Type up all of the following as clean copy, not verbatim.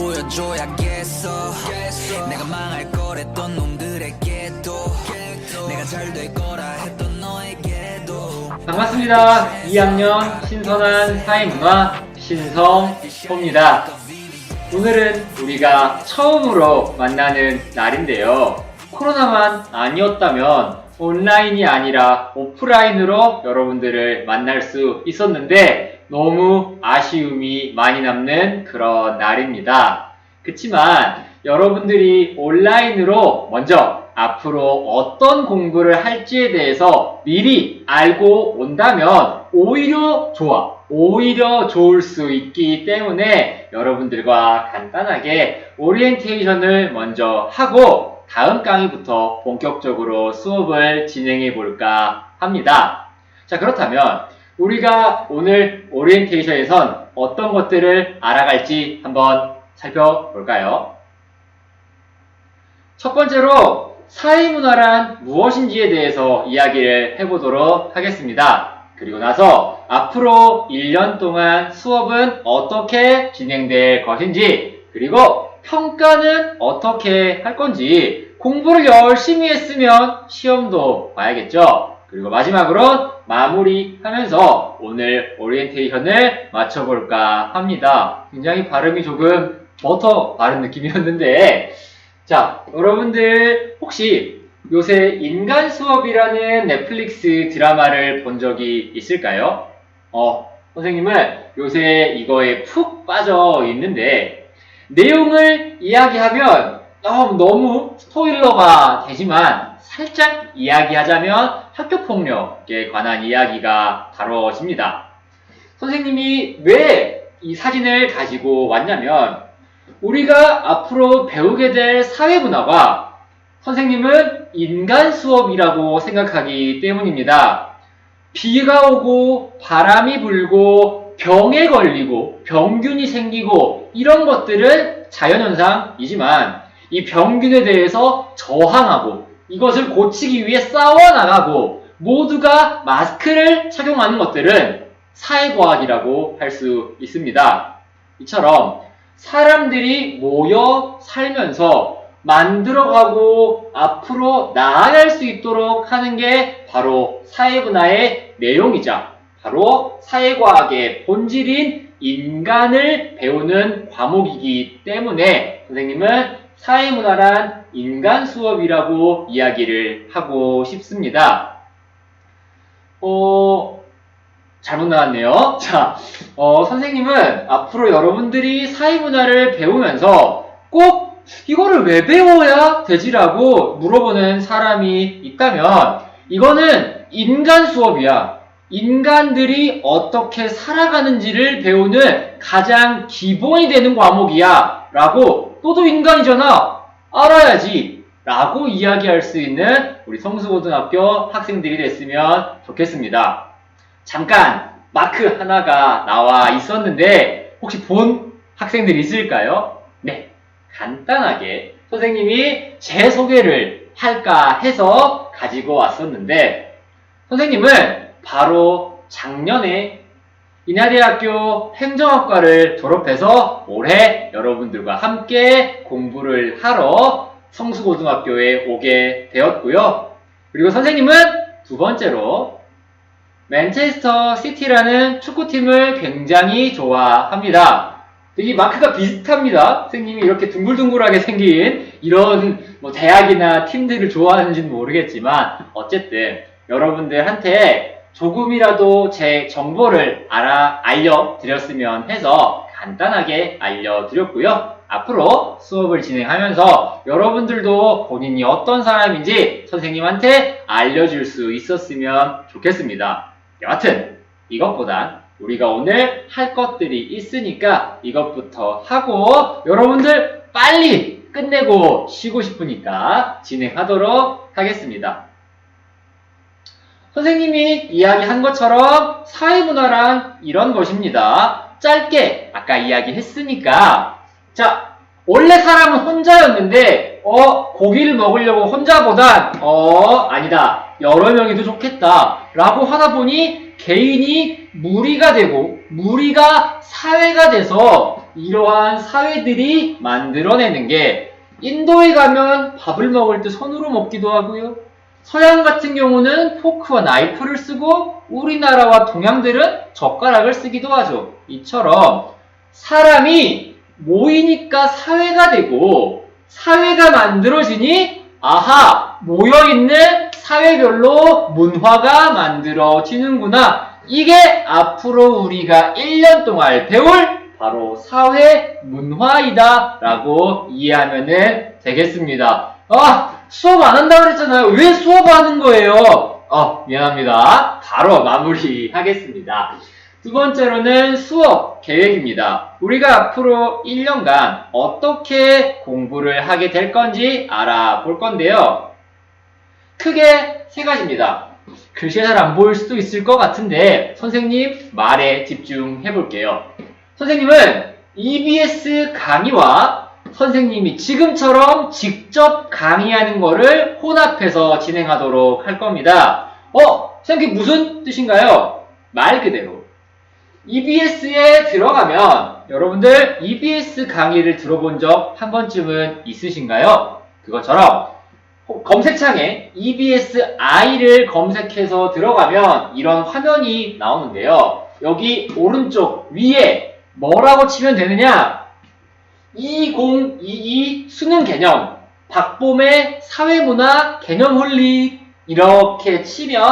보여줘야겠어. 내가 망할 거랬던 놈들에게도 내가 잘 될 거라 했던 너에게도. 반갑습니다. 2학년 신선한 사회문화 신성호입니다. 오늘은 우리가 처음으로 만나는 날인데요. 코로나만 아니었다면 온라인이 아니라 오프라인으로 여러분들을 만날 수 있었는데 너무 아쉬움이 많이 남는 그런 날입니다. 그치만 여러분들이 온라인으로 먼저 앞으로 어떤 공부를 할지에 대해서 미리 알고 온다면 오히려 좋을 수 있기 때문에 여러분들과 간단하게 오리엔테이션을 먼저 하고 다음 강의부터 본격적으로 수업을 진행해 볼까 합니다. 자, 그렇다면 우리가 오늘 오리엔테이션에선 어떤 것들을 알아갈지 한번 살펴볼까요? 첫 번째로 사회문화란 무엇인지에 대해서 이야기를 해보도록 하겠습니다. 그리고 나서 앞으로 1년 동안 수업은 어떻게 진행될 것인지, 그리고 평가는 어떻게 할 건지, 공부를 열심히 했으면 시험도 봐야겠죠. 그리고 마지막으로 마무리하면서 오늘 오리엔테이션을 마쳐볼까 합니다. 굉장히 발음이 조금 버터 바른 느낌이었는데, 자, 여러분들 혹시 요새 인간 수업이라는 넷플릭스 드라마를 본 적이 있을까요? 선생님은 요새 이거에 푹 빠져 있는데, 내용을 이야기하면 너무 스포일러가 되지만 살짝 이야기하자면 학교폭력에 관한 이야기가 다뤄집니다. 선생님이 왜 이 사진을 가지고 왔냐면, 우리가 앞으로 배우게 될 사회문화가 선생님은 인간 수업이라고 생각하기 때문입니다. 비가 오고 바람이 불고 병에 걸리고 병균이 생기고 이런 것들은 자연현상이지만 이 병균에 대해서 저항하고 이것을 고치기 위해 싸워나가고 모두가 마스크를 착용하는 것들은 사회과학이라고 할 수 있습니다. 이처럼 사람들이 모여 살면서 만들어가고 앞으로 나아갈 수 있도록 하는 게 바로 사회문화의 내용이자 바로 사회과학의 본질인 인간을 배우는 과목이기 때문에 선생님은 사회문화란 인간 수업이라고 이야기를 하고 싶습니다. 잘못 나왔네요. 자, 선생님은 앞으로 여러분들이 사회문화를 배우면서 꼭 이거를 왜 배워야 되지라고 물어보는 사람이 있다면 이거는 인간 수업이야. 인간들이 어떻게 살아가는지를 배우는 가장 기본이 되는 과목이야 라고, 너도 인간이잖아, 알아야지 라고 이야기할 수 있는 우리 성수고등학교 학생들이 됐으면 좋겠습니다. 잠깐 마크 하나가 나와 있었는데 혹시 본 학생들이 있을까요? 네, 간단하게 선생님이 제 소개를 할까 해서 가지고 왔었는데, 선생님은 바로 작년에 인하대학교 행정학과를 졸업해서 올해 여러분들과 함께 공부를 하러 성수고등학교에 오게 되었고요. 그리고 선생님은 두 번째로 맨체스터 시티라는 축구팀을 굉장히 좋아합니다. 되게 마크가 비슷합니다. 선생님이 이렇게 둥글둥글하게 생긴 이런 대학이나 팀들을 좋아하는지는 모르겠지만 어쨌든 여러분들한테 조금이라도 제 정보를 알려드렸으면 해서 간단하게 알려드렸고요. 앞으로 수업을 진행하면서 여러분들도 본인이 어떤 사람인지 선생님한테 알려줄 수 있었으면 좋겠습니다. 여하튼 이것보단 우리가 오늘 할 것들이 있으니까 이것부터 하고 여러분들 빨리 끝내고 쉬고 싶으니까 진행하도록 하겠습니다. 선생님이 이야기한 것처럼 사회문화란 이런 것입니다. 짧게 아까 이야기했으니까, 자, 원래 사람은 혼자였는데 고기를 먹으려고 혼자보단 아니다, 여러 명이도 좋겠다 라고 하다 보니 개인이 무리가 되고 무리가 사회가 돼서 이러한 사회들이 만들어내는 게 인도에 가면 밥을 먹을 때 손으로 먹기도 하고요. 서양 같은 경우는 포크와 나이프를 쓰고 우리나라와 동양들은 젓가락을 쓰기도 하죠. 이처럼 사람이 모이니까 사회가 되고 사회가 만들어지니 아하 모여있는 사회별로 문화가 만들어지는구나. 이게 앞으로 우리가 1년 동안 배울 바로 사회 문화이다 라고 이해하면 되겠습니다. 수업 안 한다고 그랬잖아요. 왜 수업하는 거예요? 미안합니다. 바로 마무리하겠습니다. 두 번째로는 수업 계획입니다. 우리가 앞으로 1년간 어떻게 공부를 하게 될 건지 알아볼 건데요. 크게 세 가지입니다. 글씨가 잘 안 보일 수도 있을 것 같은데 선생님 말에 집중해 볼게요. 선생님은 EBS 강의와 선생님이 지금처럼 직접 강의하는 거를 혼합해서 진행하도록 할 겁니다. 선생님 무슨 뜻인가요? 말 그대로 EBS에 들어가면 여러분들 EBS 강의를 들어본 적 한 번쯤은 있으신가요? 그것처럼 검색창에 EBS I를 검색해서 들어가면 이런 화면이 나오는데요. 여기 오른쪽 위에 뭐라고 치면 되느냐? 2022 수능 개념, 박봄의 사회문화 개념 홀릭 이렇게 치면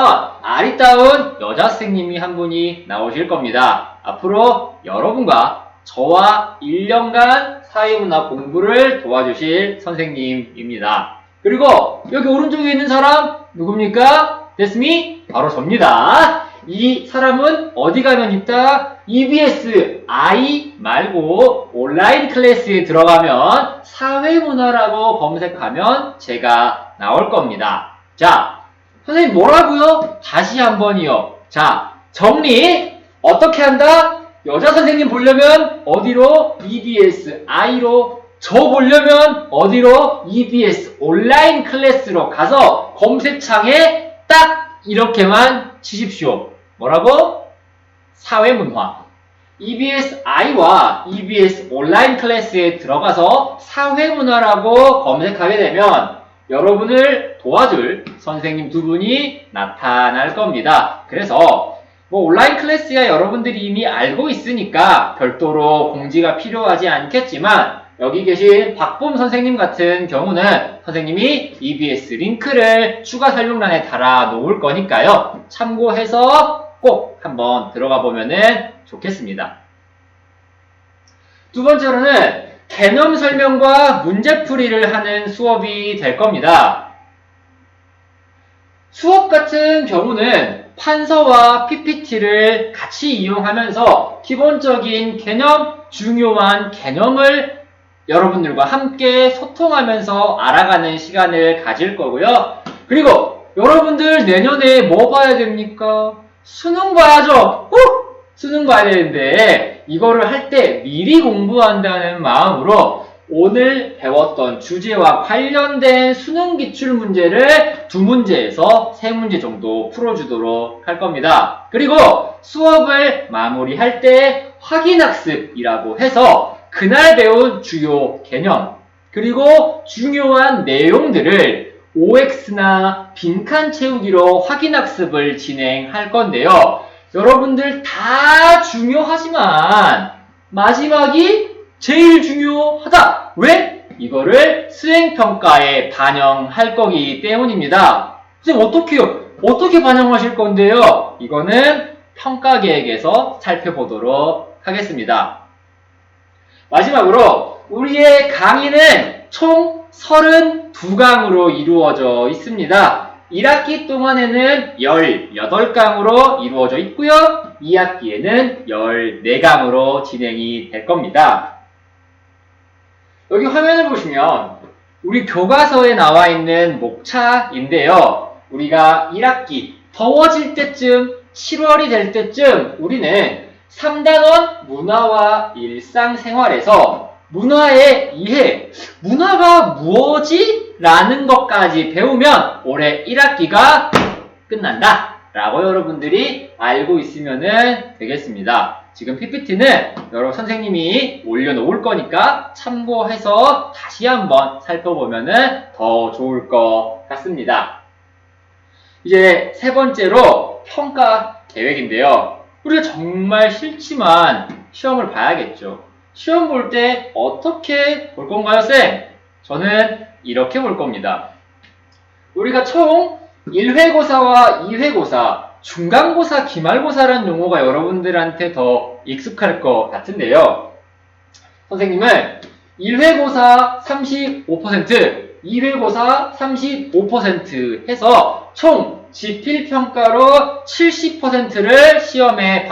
아리따운 여자 선생님이 한 분이 나오실 겁니다. 앞으로 여러분과 저와 1년간 사회문화 공부를 도와주실 선생님입니다. 그리고 여기 오른쪽에 있는 사람 누굽니까? That's me. 바로 접니다. 이 사람은 어디 가면 있다? EBS I 말고 온라인 클래스에 들어가면 사회문화라고 검색하면 제가 나올 겁니다. 자, 선생님 뭐라고요? 다시 한번이요. 자, 정리 어떻게 한다? 여자 선생님 보려면 어디로? EBS I로. 저 보려면 어디로? EBS 온라인 클래스로 가서 검색창에 딱 이렇게만 치십시오. 뭐라고? 사회문화. EBS I와 EBS 온라인 클래스에 들어가서 사회문화라고 검색하게 되면 여러분을 도와줄 선생님 두 분이 나타날 겁니다. 그래서 온라인 클래스야 여러분들이 이미 알고 있으니까 별도로 공지가 필요하지 않겠지만 여기 계신 박봄 선생님 같은 경우는 선생님이 EBS 링크를 추가 설명란에 달아 놓을 거니까요. 참고해서 꼭 한번 들어가 보면 좋겠습니다. 두 번째로는 개념 설명과 문제풀이를 하는 수업이 될 겁니다. 수업 같은 경우는 판서와 PPT를 같이 이용하면서 기본적인 개념, 중요한 개념을 여러분들과 함께 소통하면서 알아가는 시간을 가질 거고요. 그리고 여러분들 내년에 뭐 봐야 됩니까? 수능 봐야죠. 수능 봐야 되는데 이거를 할 때 미리 공부한다는 마음으로 오늘 배웠던 주제와 관련된 수능 기출 문제를 2문제에서 3문제 정도 풀어주도록 할 겁니다. 그리고 수업을 마무리할 때 확인학습이라고 해서 그날 배운 주요 개념 그리고 중요한 내용들을 OX나 빈칸 채우기로 확인학습을 진행할 건데요. 여러분들 다 중요하지만 마지막이 제일 중요하다. 왜? 이거를 수행평가에 반영할 거기 때문입니다. 선생님 어떻게요? 어떻게 반영하실 건데요? 이거는 평가계획에서 살펴보도록 하겠습니다. 마지막으로 우리의 강의는 총 32강으로 이루어져 있습니다. 1학기 동안에는 18강으로 이루어져 있고요. 2학기에는 14강으로 진행이 될 겁니다. 여기 화면을 보시면 우리 교과서에 나와 있는 목차인데요. 우리가 1학기 더워질 때쯤 7월이 될 때쯤 우리는 3단원 문화와 일상생활에서 문화의 이해, 문화가 무엇이? 라는 것까지 배우면 올해 1학기가 끝난다 라고 여러분들이 알고 있으면 되겠습니다. 지금 PPT는 여러 선생님이 올려놓을 거니까 참고해서 다시 한번 살펴보면 더 좋을 것 같습니다. 이제 세 번째로 평가 계획인데요. 우리가 정말 싫지만 시험을 봐야겠죠. 시험 볼 때 어떻게 볼 건가요, 쌤? 저는 이렇게 볼 겁니다. 우리가 총 1회고사와 2회고사, 중간고사, 기말고사라는 용어가 여러분들한테 더 익숙할 것 같은데요. 선생님은 1회고사 35%, 2회고사 35% 해서 총 지필평가로 70%를 시험에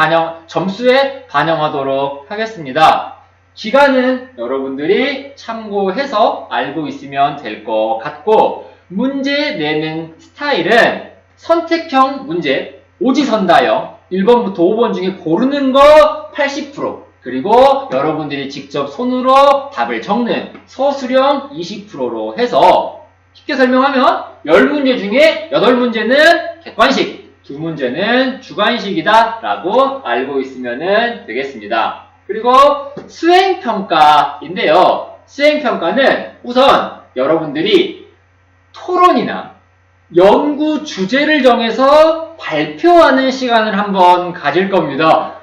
점수에 반영하도록 하겠습니다. 기간은 여러분들이 참고해서 알고 있으면 될 것 같고, 문제 내는 스타일은 선택형 문제, 오지선다형, 1번부터 5번 중에 고르는 거 80%, 그리고 여러분들이 직접 손으로 답을 적는 서술형 20%로 해서 쉽게 설명하면 10문제 중에 8문제는 객관식, 2문제는 주관식이다 라고 알고 있으면 되겠습니다. 그리고 수행평가인데요. 수행평가는 우선 여러분들이 토론이나 연구 주제를 정해서 발표하는 시간을 한번 가질 겁니다.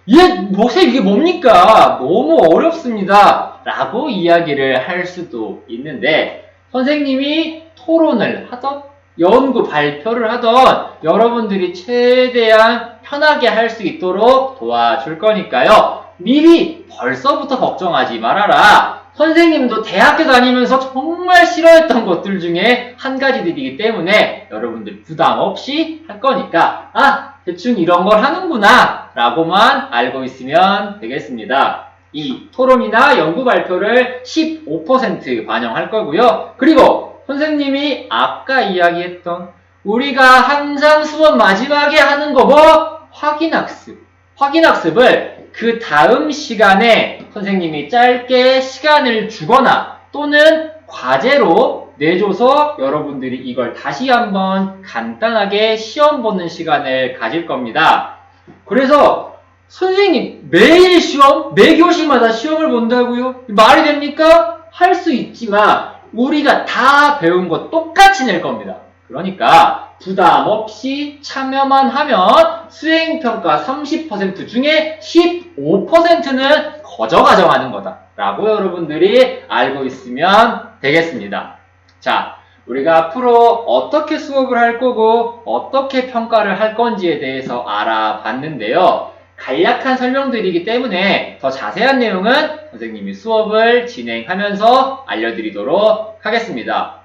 이게 뭡니까? 너무 어렵습니다. 라고 이야기를 할 수도 있는데, 선생님이 토론을 하던, 연구 발표를 하던 여러분들이 최대한 편하게 할 수 있도록 도와줄 거니까요. 미리 벌써부터 걱정하지 말아라. 선생님도 대학교 다니면서 정말 싫어했던 것들 중에 한 가지들이기 때문에 여러분들 부담 없이 할 거니까 대충 이런 걸 하는구나 라고만 알고 있으면 되겠습니다. 이 토론이나 연구 발표를 15% 반영할 거고요. 그리고 선생님이 아까 이야기했던 우리가 항상 수업 마지막에 하는 거 확인학습. 확인학습을 그 다음 시간에 선생님이 짧게 시간을 주거나 또는 과제로 내줘서 여러분들이 이걸 다시 한번 간단하게 시험 보는 시간을 가질 겁니다. 그래서 선생님 매일 시험, 매 교시마다 시험을 본다고요? 말이 됩니까? 할 수 있지만 우리가 다 배운 거 똑같이 낼 겁니다. 그러니까 부담 없이 참여만 하면 수행평가 30% 중에 15%는 거저 가져가는 거다 라고 여러분들이 알고 있으면 되겠습니다. 자, 우리가 앞으로 어떻게 수업을 할 거고 어떻게 평가를 할 건지에 대해서 알아봤는데요. 간략한 설명들이기 때문에 더 자세한 내용은 선생님이 수업을 진행하면서 알려드리도록 하겠습니다.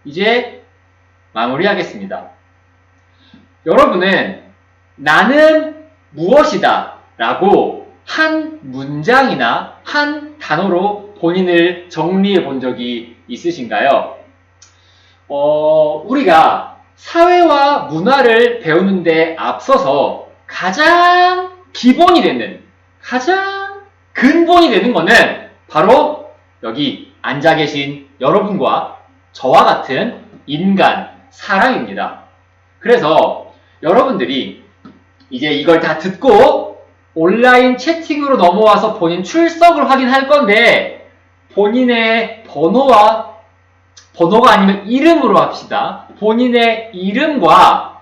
이제 마무리하겠습니다. 여러분은 나는 무엇이다 라고 한 문장이나 한 단어로 본인을 정리해 본 적이 있으신가요? 우리가 사회와 문화를 배우는데 앞서서 가장 기본이 되는, 가장 근본이 되는 거는 바로 여기 앉아 계신 여러분과 저와 같은 인간, 사람입니다. 그래서 여러분들이 이제 이걸 다 듣고 온라인 채팅으로 넘어와서 본인 출석을 확인할 건데 본인의 번호가 아니면 이름으로 합시다. 본인의 이름과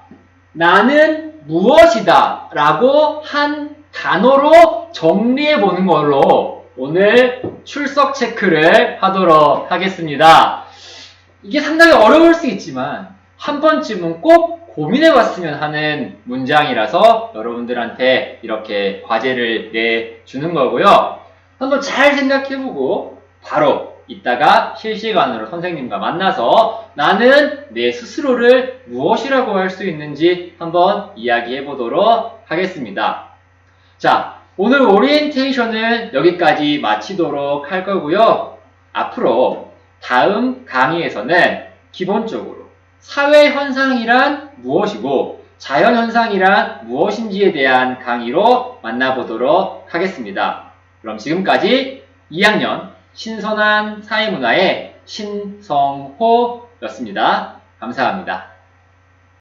나는 무엇이다 라고 한 단어로 정리해 보는 걸로 오늘 출석 체크를 하도록 하겠습니다. 이게 상당히 어려울 수 있지만 한 번쯤은 꼭 고민해 봤으면 하는 문장이라서 여러분들한테 이렇게 과제를 내주는 거고요. 한번 잘 생각해보고 바로 이따가 실시간으로 선생님과 만나서 나는 내 스스로를 무엇이라고 할 수 있는지 한번 이야기해 보도록 하겠습니다. 자, 오늘 오리엔테이션은 여기까지 마치도록 할 거고요. 앞으로 다음 강의에서는 기본적으로 사회현상이란 무엇이고 자연현상이란 무엇인지에 대한 강의로 만나보도록 하겠습니다. 그럼 지금까지 2학년 신선한 사회문화의 신성호였습니다. 감사합니다.